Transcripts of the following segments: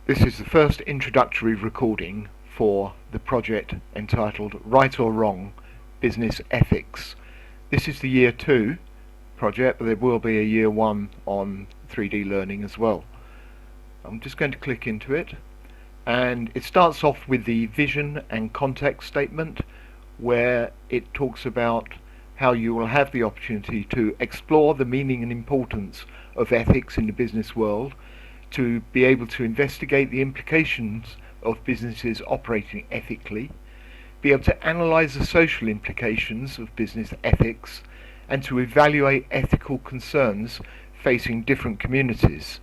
This is the first introductory recording for the project entitled Right or Wrong Business Ethics. This is the Year 2 project, but there will be a Year 1 on 3D learning as well. I'm just going to click into it, and it starts off with the vision and context statement, where it talks about how you will have the opportunity to explore the meaning and importance of ethics in the business world, to be able to investigate the implications of businesses operating ethically, be able to analyse the social implications of business ethics, and to evaluate ethical concerns facing different communities.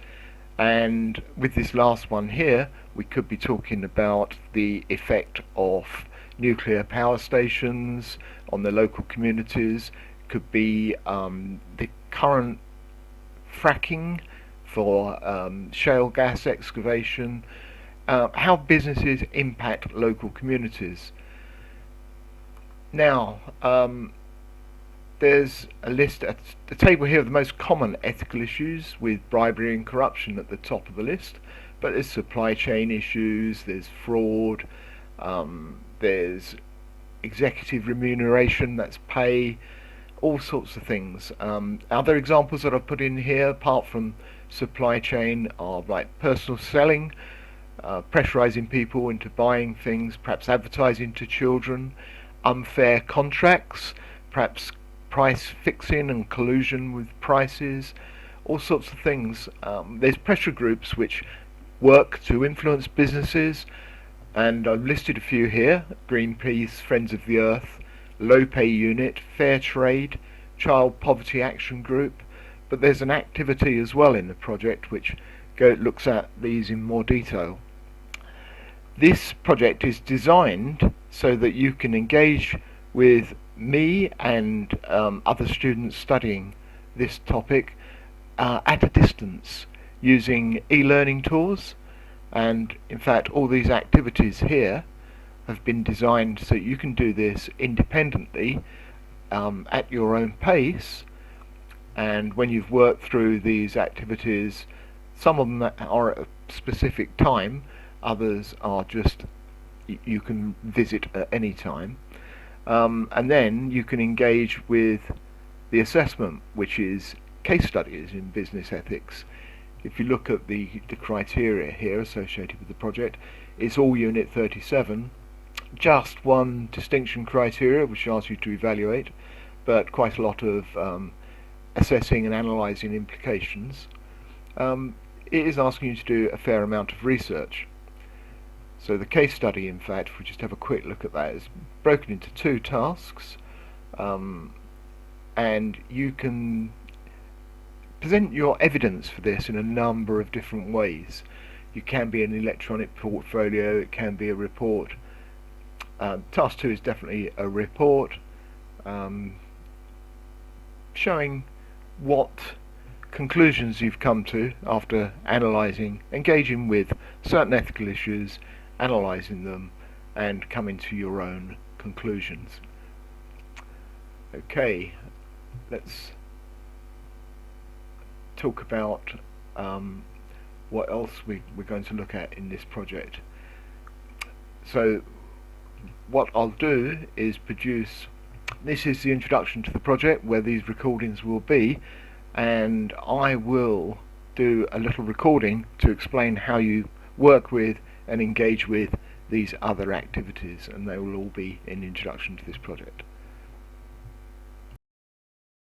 And with this last one here, we could be talking about the effect of nuclear power stations on the local communities, could be the current fracking for shale gas excavation, how businesses impact local communities. Now, there's a list at the table here of the most common ethical issues, with bribery and corruption at the top of the list, but there's supply chain issues, there's fraud, there's executive remuneration, that's pay, all sorts of things. Other examples that I've put in here, apart from supply chain, are like personal selling, pressurizing people into buying things, perhaps advertising to children, unfair contracts, perhaps price fixing and collusion with prices, all sorts of things. There's pressure groups which work to influence businesses, and I've listed a few here: Greenpeace, Friends of the Earth, Low Pay Unit, Fair Trade, Child Poverty Action Group. But there's an activity as well in the project which looks at these in more detail. This project is designed so that you can engage with me and other students studying this topic at a distance using e-learning tools. And in fact, all these activities here have been designed so you can do this independently at your own pace. And when you've worked through these activities, some of them are at a specific time, others are just you can visit at any time, and then you can engage with the assessment, which is case studies in business ethics. If you look at the criteria here associated with the project, it's all Unit 37, just one distinction criteria which asks you to evaluate, but quite a lot of assessing and analysing implications. It is asking you to do a fair amount of research. So the case study, in fact, if we just have a quick look at that, is broken into 2 tasks, and you can present your evidence for this in a number of different ways. You can be an electronic portfolio, it can be a report. Task 2 is definitely a report showing what conclusions you've come to after engaging with certain ethical issues, analysing them, and coming to your own conclusions. Okay, let's talk about what else we're going to look at in this project. So what I'll do is this is the introduction to the project where these recordings will be, and I will do a little recording to explain how you work with and engage with these other activities, and they will all be in the introduction to this project.